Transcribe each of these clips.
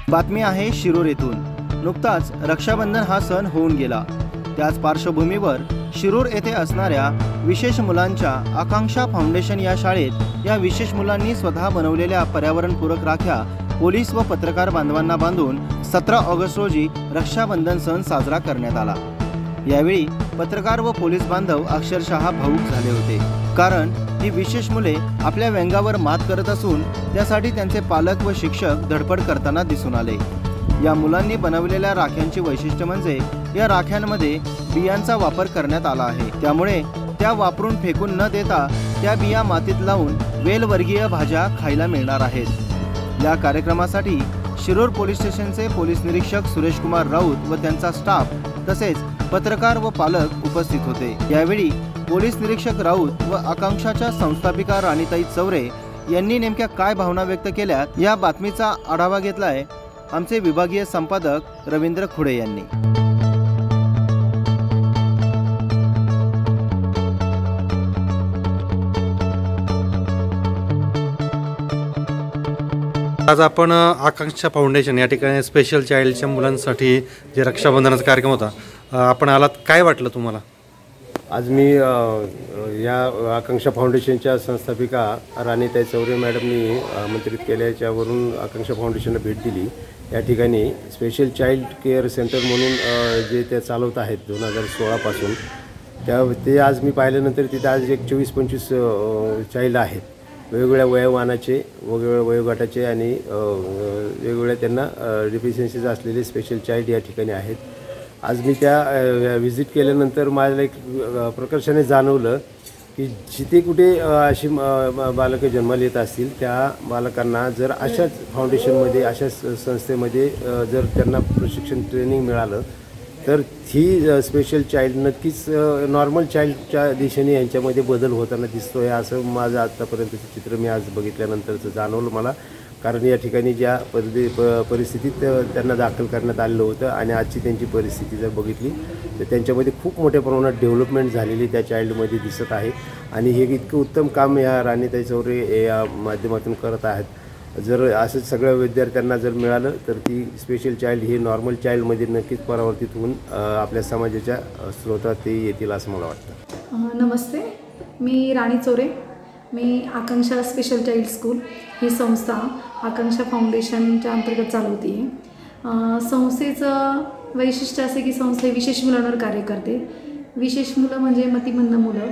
बातमी आहे शिरूर येथून। नुकताच रक्षाबंधन हा सण होऊन गेला। त्याच पार्श्वभूमीवर शिरूर येथे असणाऱ्या विशेष मुलांच्या आकांक्षा फाउंडेशन या शाळेत या विशेष मुलांनी स्वतः बनवलेल्या पर्यावरणपूरक राख्या पोलीस व पत्रकार बांधवांना बांधून 17 ऑगस्ट रोजी रक्षाबंधन सण साजरा करण्यात आला। यावेळी पत्रकार व पोलीस बांधव अक्षरशः भावुक झाले होते, कारण ही विशेष मुले आपल्या व्यंगावर मात करत असून त्यासाठी त्यांचे पालक व शिक्षक धडपड करताना दिसून आले। या मुलांनी बनवलेल्या राख्यांची वैशिष्ट्य म्हणजे या राख्यांमध्ये बियांचा वापर करण्यात आला आहे। त्यामुळे त्या वापरून फेकून न देता त्या बिया मातीत लावून वेलवर्गीय भाज्या खायला मिळणार आहेत। या कार्यक्रमासाठी शिरूर पोलीस स्टेशनचे पोलीस निरीक्षक सुरेश कुमार राऊत व त्यांचा स्टाफ तसेच पत्रकार व पालक उपस्थित होते। यावेळी पोलीस निरीक्षक राऊत व आकांक्षाच्या संस्थापिका राणीताई चौरे यांनी नेमक्या काय भावना व्यक्त केल्या या बातमीचा आढावा घेतलाय आमचे विभागीय संपादक रवींद्र खुडे यांनी। आज आपण आकांक्षा फाउंडेशन या ठिकाणी स्पेशल चाइल्डच्या मुलांसाठी जे रक्षाबंधनाचा कार्यक्रम होता, आपण आलात, काय वाटलं तुम्हाला? आज मी या आकांक्षा फाउंडेशनच्या संस्थापिका राणीताई चौरे मॅडमनी आमंत्रित केल्याच्यावरून आकांक्षा फाउंडेशनला भेट दिली। या ठिकाणी स्पेशल चाइल्ड केअर सेंटर म्हणून जे ते चालवत आहेत 2016 पासून, ते आज मी पाहिल्यानंतर तिथे आज एक 24-25 चाइल्ड आहेत, वेगवेगळ्या वयोमानाचे, वेगवेगळ्या वयोगटाचे आणि वेगवेगळ्या त्यांना डिफिशियन्सीज असलेले स्पेशल चाइल्ड या ठिकाणी आहेत। आज मी त्या व्हिजिट केल्यानंतर मला एक प्रकर्षाने जाणवलं की जिथे कुठे अशी बालकं जन्माला येत असतील त्या बालकांना जर अशाच फाउंडेशनमध्ये, अशाच संस्थेमध्ये जर त्यांना प्रशिक्षण ट्रेनिंग मिळालं तर ही स्पेशल चाइल्ड नक्कीच नॉर्मल चाइल्डच्या दिशेने यांच्यामध्ये बदल होताना दिसतो आहे, असं माझं आत्तापर्यंतचं चित्र मी आज बघितल्यानंतरचं जाणवलं मला। कारण या ठिकाणी ज्या परिस्थितीत त्यांना दाखल करण्यात आलेलं होतं आणि आजची त्यांची परिस्थिती जर बघितली तर त्यांच्यामध्ये खूप मोठ्या प्रमाणात डेव्हलपमेंट झालेली त्या चाइल्डमध्ये दिसत आहे आणि हे इतकं उत्तम काम या राणीताई चौरे या माध्यमातून करत आहेत। जर असं सगळ्या विद्यार्थ्यांना जर मिळालं तर ती स्पेशल चाइल्ड ही नॉर्मल चाइल्डमध्ये नक्कीच परावर्तित होऊन आपल्या समाजाच्या स्रोतात ते येतील असं मला वाटतं। नमस्ते, मी राणी चौरे, मी आकांक्षा स्पेशल चाइल्ड स्कूल ही संस्था आकांक्षा फाउंडेशनच्या अंतर्गत चालवते आहे। संस्थेचं वैशिष्ट्य असे की संस्था विशेष मुलांवर कार्य करते। विशेष मुलं म्हणजे मतिमंद मुलं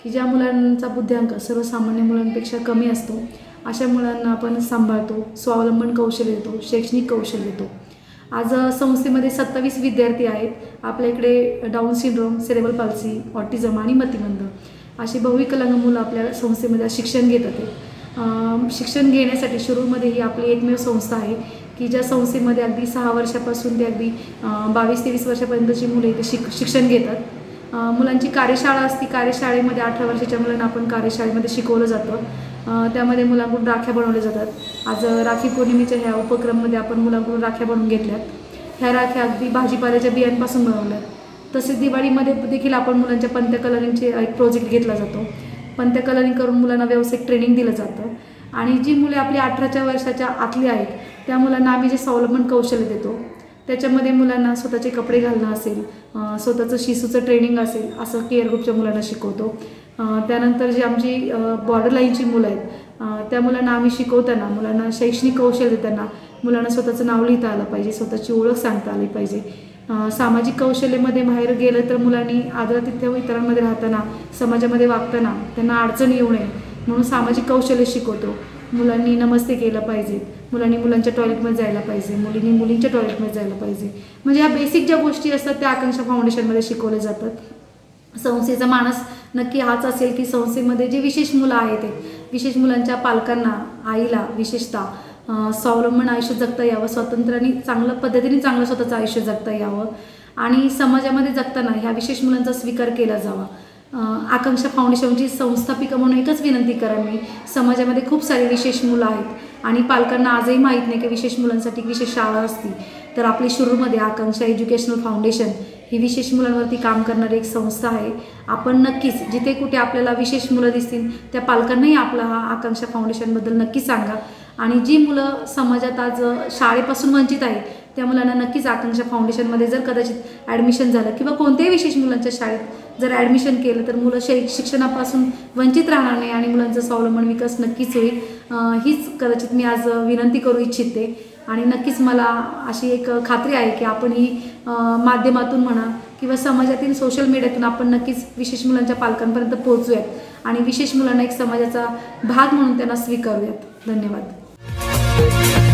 की ज्या मुलांचा बुद्ध्यांक सर्वसामान्य मुलांपेक्षा कमी असतो, अशा मुलांना आपण सांभाळतो, स्वावलंबन कौशल्य देतो, शैक्षणिक कौशल्य देतो। आज संस्थेमध्ये 27 विद्यार्थी आहेत। आपल्या इकडे down syndrome, cerebral palsy, autism आणि मतिमंद अशी बहुविकलांग मुलं आपल्या संस्थेमध्ये शिक्षण घेत आहेत। शिक्षण घेण्यासाठी शिरूरमध्ये ही आपली एकमेव संस्था आहे की ज्या संस्थेमध्ये अगदी 6 वर्षापासून ते अगदी 22-23 वर्षापर्यंतची मुले इथे शिक्षण घेतात। मुलांची कार्यशाळा असती, कार्यशाळेमध्ये 18 वर्षाच्या मुलांना आपण कार्यशाळेमध्ये शिकवलं जातं। त्यामध्ये मुलांकडून राख्या बनवल्या जातात। आज राखी पौर्णिमेच्या ह्या उपक्रमामध्ये आपण मुलांकडून राख्या बनवून घेतल्यात। ह्या राख्या अगदी भाजीपाल्याच्या बियांपासून बनवल्यात। तसेच दिवाळीमध्ये देखील आपण मुलांच्या पंत्या कलरिंगचे एक प्रोजेक्ट घेतला जातो। पंत्या कलरिंग करून मुलांना व्यावसायिक ट्रेनिंग दिलं जातं आणि जी मुले आपली 18 वर्षाच्या आतली आहेत त्या मुलांना आम्ही जे स्वावलंबन कौशल्य देतो त्याच्यामध्ये मुलांना स्वतःचे कपडे घालणं असेल, स्वतःचं शिसूचं ट्रेनिंग असेल, असं केअर ग्रुपच्या मुलांना शिकवतो। त्यानंतर जी आमची बॉर्डर लाईनची मुलं आहेत त्या मुलांना आम्ही शिकवताना, मुलांना शैक्षणिक कौशल्य देताना मुलांना स्वतःचं नाव लिहिता आलं पाहिजे, स्वतःची ओळख सांगता आली पाहिजे। सामाजिक कौशल्यामध्ये बाहेर गेलं तर मुलांनी आदरातिथ्य इतरांमध्ये राहताना, समाजामध्ये वागताना त्यांना अडचण येऊ नये म्हणून सामाजिक कौशल्य शिकवतो। मुलांनी नमस्ते केलं पाहिजे, मुलांनी मुलांच्या टॉयलेटमध्ये जायला पाहिजे, मुलींनी मुलींच्या टॉयलेटमध्ये जायला पाहिजे। म्हणजे ह्या बेसिक ज्या गोष्टी असतात त्या आकांक्षा फाउंडेशनमध्ये शिकवल्या जातात। संस्थेचा मानस नक्की हाच असेल की संस्थेमध्ये जे विशेष मुलं आहेत ते विशेष मुलांच्या पालकांना, आईला विशेषतः स्वावलंबन आयुष्य जगता यावं, स्वातंत्र्याने चांगल्या पद्धतीने चांगलं स्वतःचं आयुष्य जगता यावं आणि समाजामध्ये जगताना ह्या विशेष मुलांचा स्वीकार केला जावा। आकांक्षा फाउंडेशनची संस्थापिका म्हणून एकच विनंती करा मी, समाजामध्ये खूप सारे विशेष मुलं आहेत आणि पालकांना आजही माहीत नाही की विशेष मुलांसाठी विशेष शाळा असती, तर आपली शिरूरमध्ये आकांक्षा एज्युकेशनल फाउंडेशन ही विशेष मुलांवरती काम करणारी एक संस्था आहे। आपण नक्कीच जिथे कुठे आपल्याला विशेष मुलं दिसतील त्या पालकांनाही आपला हा आकांक्षा फाउंडेशनबद्दल नक्की सांगा आणि जी मुलं समाजात आज शाळेपासून वंचित आहेत त्या मुलांना नक्कीच आकांक्षा फाउंडेशनमध्ये जर कदाचित ॲडमिशन झालं किंवा कोणत्याही विशेष मुलांच्या शाळेत जर ॲडमिशन केलं तर मुलं शिक्षणापासून वंचित राहणार नाही आणि मुलांचं स्वावलंबन विकास नक्कीच होईल. हीच कदाचित मी आज विनंती करू इच्छिते आणि नक्कीच मला अशी एक खात्री आहे की आपण ही माध्यमातून म्हणा किंवा समाजातील सोशल मीडियातून आपण नक्कीच विशेष मुलांच्या पालकांपर्यंत पोहोचूयात आणि विशेष मुलांना एक समाजाचा भाग म्हणून त्यांना स्वीकारूयात. धन्यवाद.